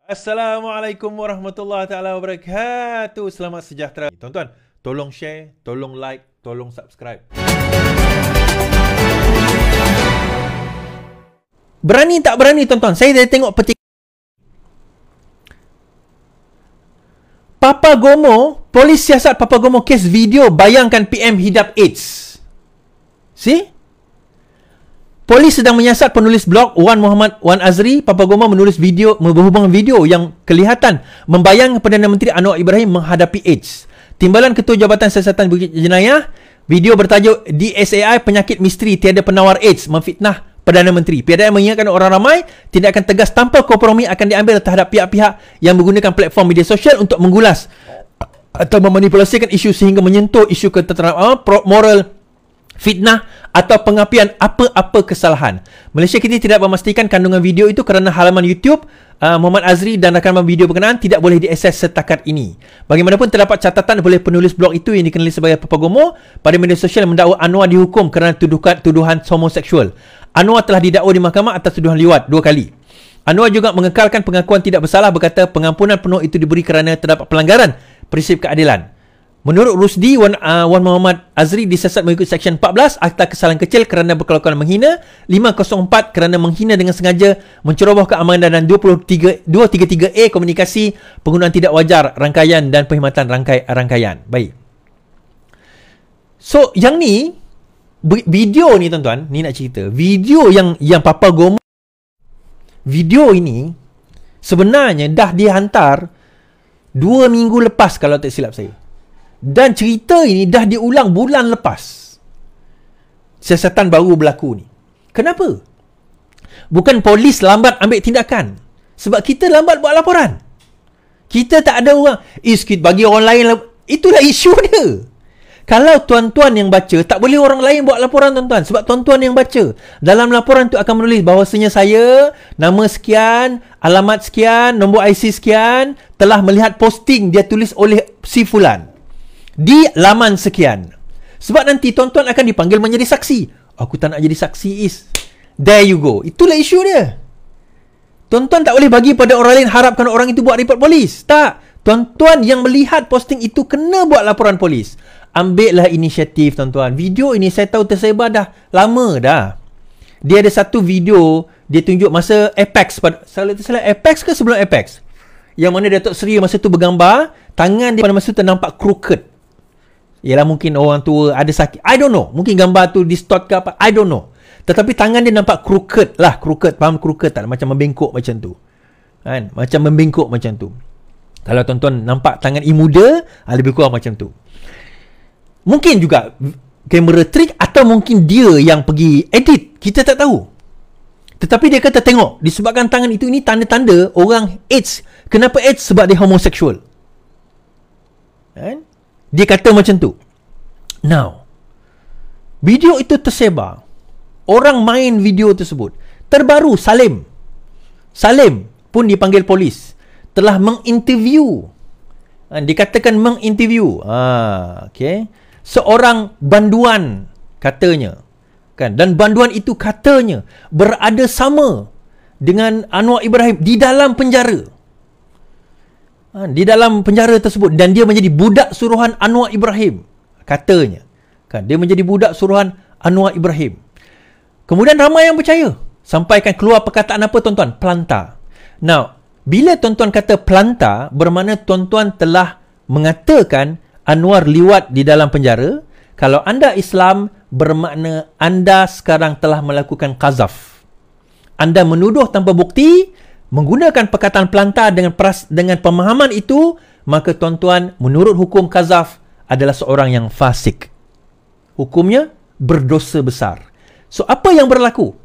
Assalamualaikum warahmatullahi taala wabarakatuh. Selamat sejahtera. Tuan-tuan, tolong share, tolong like, tolong subscribe. Berani tak berani tuan-tuan? Saya dah tengok petikan Papagomo, polis siasat Papagomo kes video bayangkan PM hidap AIDS. See? Polis sedang menyiasat penulis blog Wan Azri. Papagomo menulis video berhubungan video yang kelihatan membayangkan Perdana Menteri Anwar Ibrahim menghadapi AIDS. Timbalan Ketua Jabatan Siasatan Bukit Jenayah, video bertajuk DSAI Penyakit Misteri Tiada Penawar AIDS memfitnah Perdana Menteri. PDAI mengingatkan orang ramai tindakan tegas tanpa kompromi akan diambil terhadap pihak-pihak yang menggunakan platform media sosial untuk mengulas atau memanipulasikan isu sehingga menyentuh isu ketenteraan moral, fitnah atau pengapian apa-apa kesalahan. Malaysia kini tidak memastikan kandungan video itu kerana halaman YouTube Muhammad Azri dan rakaman video berkenaan tidak boleh diakses setakat ini. Bagaimanapun terdapat catatan oleh penulis blog itu yang dikenali sebagai Papagomo pada media sosial mendakwa Anwar dihukum kerana tuduhan homoseksual. Anwar telah didakwa di mahkamah atas tuduhan liwat 2 kali. Anwar juga mengekalkan pengakuan tidak bersalah, berkata pengampunan penuh itu diberi kerana terdapat pelanggaran prinsip keadilan. Menurut Rusdi, Wan Muhammad Azri disiasat mengikut Seksyen 14 Akta Kesalahan Kecil kerana berkelakuan menghina, 504 kerana menghina dengan sengaja, menceroboh keamanan dan 233A komunikasi penggunaan tidak wajar rangkaian dan perkhidmatan rangkaian. Baik. So, yang ni video ni tuan-tuan, ni nak cerita. Video yang Papagomo, video ini sebenarnya dah dihantar 2 minggu lepas kalau tak silap saya. Dan cerita ini dah diulang bulan lepas. Siasatan baru berlaku ni. Kenapa? Bukan polis lambat ambil tindakan. Sebab kita lambat buat laporan. Kita tak ada orang, bagi orang lain. Itulah isu dia. Kalau tuan-tuan yang baca, tak boleh orang lain buat laporan tuan-tuan. Sebab tuan-tuan yang baca. Dalam laporan tu akan menulis bahawasanya saya, nama sekian, alamat sekian, nombor IC sekian, telah melihat posting dia tulis oleh si fulan di laman sekian. Sebab nanti tuan-tuan akan dipanggil menjadi saksi. Aku tak nak jadi saksi, There you go. Itulah isu dia. Tuan-tuan tak boleh bagi pada orang lain harapkan orang itu buat report polis. Tak. Tuan-tuan yang melihat posting itu kena buat laporan polis. Ambillah inisiatif tuan-tuan. Video ini saya tahu tersebar dah lama dah. Dia ada satu video dia tunjuk masa Apex. Salah Apex ke sebelum Apex? Yang mana Datuk Seri masa tu bergambar, tangan dia pada masa tu nampak crooked. Ialah mungkin orang tua ada sakit. I don't know. Mungkin gambar tu distort ke apa. I don't know. Tetapi tangan dia nampak crooked lah. Crooked. Faham crooked tak? Macam membengkok macam tu. Kan? Macam membengkok macam tu. Kalau tuan-tuan nampak tangan muda, lebih kurang macam tu. Mungkin juga kamera trick atau mungkin dia yang pergi edit. Kita tak tahu. Tetapi dia kata tengok. Disebabkan tangan itu ini tanda-tanda orang AIDS. Kenapa AIDS? Sebab dia homoseksual. Kan? Dia kata macam tu. Now, video itu tersebar. Orang main video tersebut. Terbaru, Salim pun dipanggil polis. Telah menginterview. Dikatakan menginterview. Okay. Seorang banduan katanya. Kan? Dan banduan itu katanya berada sama dengan Anwar Ibrahim di dalam penjara. Di dalam penjara tersebut, dan dia menjadi budak suruhan Anwar Ibrahim katanya. Kan, dia menjadi budak suruhan Anwar Ibrahim. Kemudian ramai yang percaya. Sampaikan keluar perkataan apa tuan-tuan? Pelanta. Now, bila tuan-tuan kata pelanta, bermakna tuan-tuan telah mengatakan Anwar liwat di dalam penjara. Kalau anda Islam, bermakna anda sekarang telah melakukan qazaf. Anda menuduh tanpa bukti, menggunakan perkataan pelanta dengan pemahaman itu, maka tuan-tuan menurut hukum qazaf adalah seorang yang fasik. Hukumnya berdosa besar. So apa yang berlaku?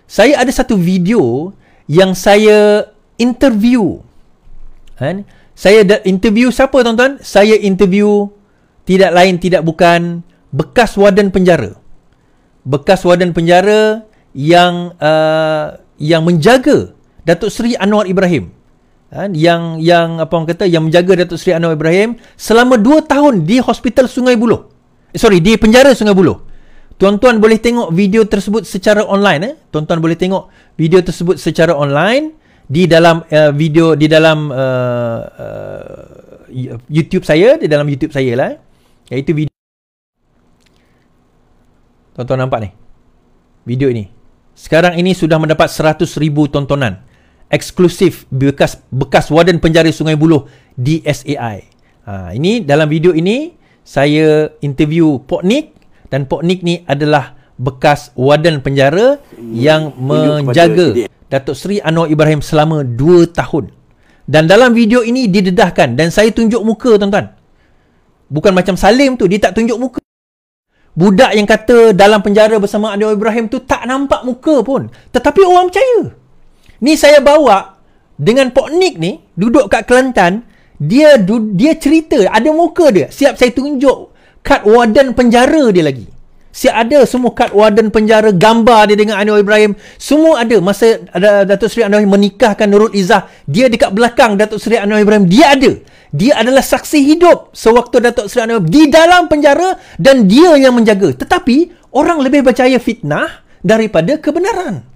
Saya ada satu video yang saya interview. Saya interview siapa tuan-tuan? Saya interview tidak lain tidak bukan bekas warden penjara. Bekas warden penjara yang menjaga Datuk Seri Anwar Ibrahim. Yang apa orang kata, yang menjaga Datuk Seri Anwar Ibrahim selama 2 tahun di hospital Sungai Buloh. Di penjara Sungai Buloh. Tuan-tuan boleh tengok video tersebut secara online. Tuan-tuan boleh tengok video tersebut secara online. di dalam video, di dalam YouTube saya, di dalam YouTube saya lah, iaitu video. Tuan-tuan nampak ni video ini, sekarang ini sudah mendapat 100,000 tontonan, eksklusif bekas warden penjara Sungai Buloh di SAI. Ini dalam video ini saya interview Pok Nick, dan Pok Nick ni adalah bekas warden penjara yang menjaga Datuk Seri Anwar Ibrahim selama 2 tahun. Dan dalam video ini didedahkan, dan saya tunjuk muka tuan-tuan. Bukan macam Salim tu, dia tak tunjuk muka. Budak yang kata dalam penjara bersama Anwar Ibrahim tu tak nampak muka pun, tetapi orang percaya. Ni saya bawa dengan Pok Nick ni duduk kat Kelantan, dia cerita ada muka dia. Siap saya tunjuk kad warden penjara dia lagi. Siap ada semua kad warden penjara, gambar dia dengan Anwar Ibrahim, semua ada. Masa Datuk Seri Anwar Ibrahim menikahkan Nurul Izzah, dia dekat belakang Datuk Seri Anwar Ibrahim, dia ada. Dia adalah saksi hidup sewaktu Datuk Seri Anwar di dalam penjara, dan dia yang menjaga. Tetapi orang lebih percaya fitnah daripada kebenaran.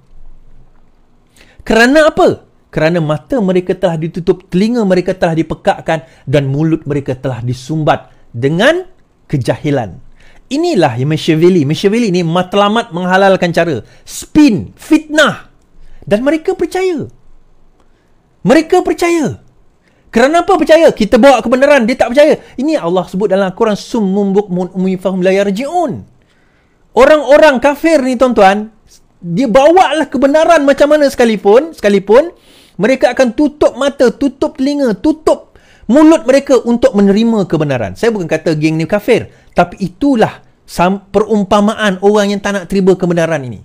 Kerana apa? Kerana mata mereka telah ditutup, telinga mereka telah dipekakkan, dan mulut mereka telah disumbat dengan kejahilan. Inilah yang Machiavelli. Machiavelli ni matlamat menghalalkan cara, spin, fitnah. Dan mereka percaya. Mereka percaya. Kerana apa percaya? Kita bawa kebenaran, dia tak percaya. Ini Allah sebut dalam Al-Quran, summum bukmun ummi fahum la yarji'un. Orang-orang kafir ni tuan-tuan, dia bawalah kebenaran macam mana sekalipun, mereka akan tutup mata, tutup telinga, tutup mulut mereka untuk menerima kebenaran. Saya bukan kata geng ni kafir, tapi itulah perumpamaan orang yang tak nak terima kebenaran ini.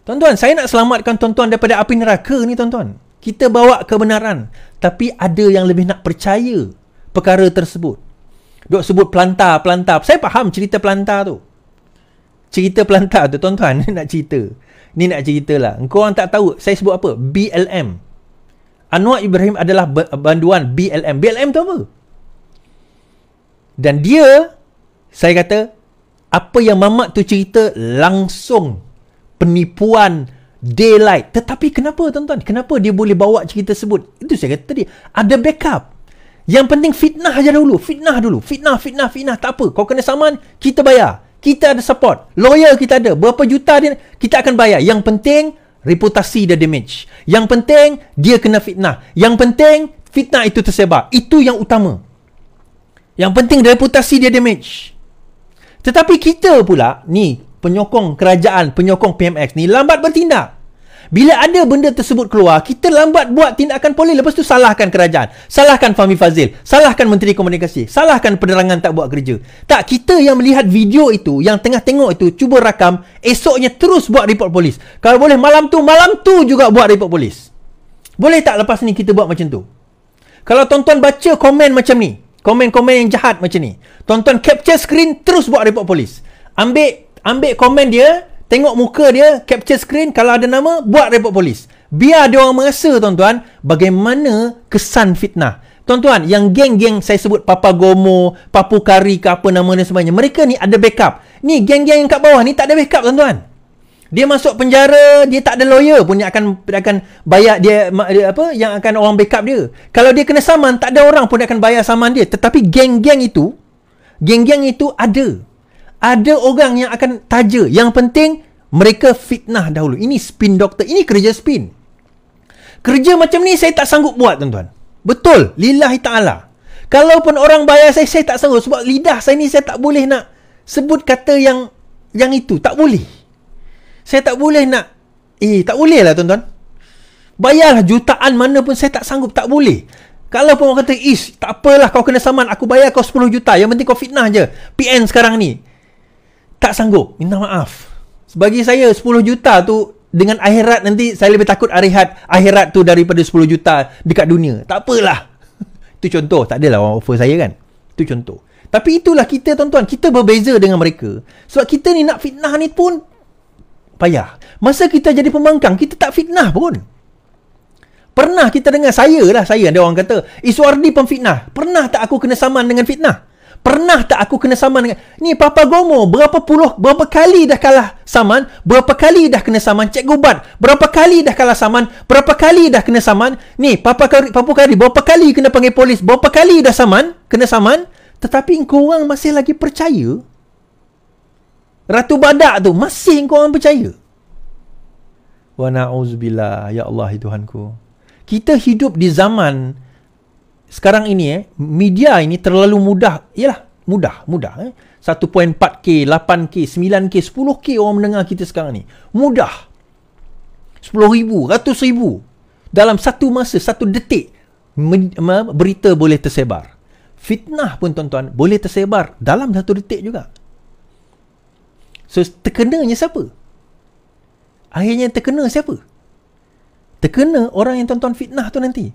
Tuan-tuan, saya nak selamatkan tuan-tuan daripada api neraka ni tuan-tuan. Kita bawa kebenaran, tapi ada yang lebih nak percaya perkara tersebut. Duk sebut pelantar. Saya faham cerita pelantar tu. Cerita pelantar tu tuan-tuan, nak cerita. Ni nak cerita lah. Engkau orang tak tahu saya sebut apa? BLM. Anwar Ibrahim adalah banduan BLM. BLM tu apa? Dan dia, saya kata, apa yang Mamat tu cerita langsung penipuan daylight. Tetapi kenapa tuan-tuan? Kenapa dia boleh bawa cerita tersebut? Itu saya kata tadi, ada backup. Yang penting fitnah aja dulu. Fitnah dulu. Fitnah. Tak apa. Kau kena saman, kita bayar. Kita ada support. Lawyer kita ada. Berapa juta dia, kita akan bayar. Yang penting reputasi dia damage. Yang penting dia kena fitnah. Yang penting fitnah itu tersebar. Itu yang utama. Yang penting reputasi dia damage. Tetapi kita pula ni, penyokong kerajaan, penyokong PMX ni lambat bertindak. Bila ada benda tersebut keluar, kita lambat buat tindakan polis. Lepas tu salahkan kerajaan, salahkan Fahmi Fazil, salahkan Menteri Komunikasi, salahkan penerangan tak buat kerja. Tak, kita yang melihat video itu, yang tengah tengok itu, cuba rakam, esoknya terus buat report polis. Kalau boleh malam tu juga buat report polis. Boleh tak lepas ni kita buat macam tu? Kalau tuan-tuan baca komen macam ni, komen-komen yang jahat macam ni, tuan-tuan capture screen, terus buat report polis. Ambil komen dia, tengok muka dia, capture screen, kalau ada nama, buat report polis. Biar dia orang merasa tuan-tuan bagaimana kesan fitnah. Tuan-tuan, yang geng-geng saya sebut Papa Gomo, Papu Kari ke apa nama dan sebagainya, mereka ni ada backup. Ni geng-geng yang kat bawah ni tak ada backup tuan-tuan. Dia masuk penjara, dia tak ada lawyer pun yang akan bayar dia apa, yang akan orang backup dia. Kalau dia kena saman, tak ada orang pun akan bayar saman dia. Tetapi geng-geng itu ada orang yang akan taja. Yang penting mereka fitnah dahulu. Ini spin doktor. Ini kerja spin. Kerja macam ni saya tak sanggup buat tuan-tuan. Betul. Lillahi ta'ala. Kalaupun orang bayar saya tak sanggup. Sebab lidah saya ni saya tak boleh nak sebut kata yang itu. Tak boleh. Saya tak boleh nak. Tak boleh lah tuan-tuan. Bayarlah jutaan mana pun saya tak sanggup. Tak boleh. Kalau pun orang kata, tak apalah kau kena saman, aku bayar kau 10 juta. Yang penting kau fitnah je. PN sekarang ni. Tak sanggup. Minta maaf. Bagi saya 10 juta tu dengan akhirat nanti, saya lebih takut akhirat tu daripada 10 juta dekat dunia. Tak apalah. Itu contoh. Tak adalah orang offer saya kan. Itu contoh. Tapi itulah kita tuan-tuan. Kita berbeza dengan mereka. Sebab kita ni nak fitnah ni pun payah. Masa kita jadi pembangkang, kita tak fitnah pun. Pernah kita dengar, saya ada orang kata Iswardi pemfitnah. Pernah tak aku kena saman dengan fitnah? Pernah tak aku kena saman dengan ni Papa Gomo? Berapa kali dah kalah saman? Berapa kali dah kena saman? Cikgu Bat, berapa kali dah kalah saman? Berapa kali dah kena saman? Ni Papa Kari, berapa kali kena panggil polis? Berapa kali dah saman? Kena saman? Tetapi korang masih lagi percaya? Ratu Badak tu masih korang percaya? Wa na'udzubillah, ya Allah Tuhanku. Kita hidup di zaman sekarang ini media ini terlalu mudah. Yalah, mudah. 1.4K, 8K, 9K, 10K orang mendengar kita sekarang ni. Mudah. 10,000, 100,000 dalam satu masa, satu detik berita boleh tersebar. Fitnah pun tuan-tuan boleh tersebar dalam satu detik juga. So terkenanya siapa? Akhirnya terkena siapa? Terkena orang yang tuan-tuan fitnah tu nanti.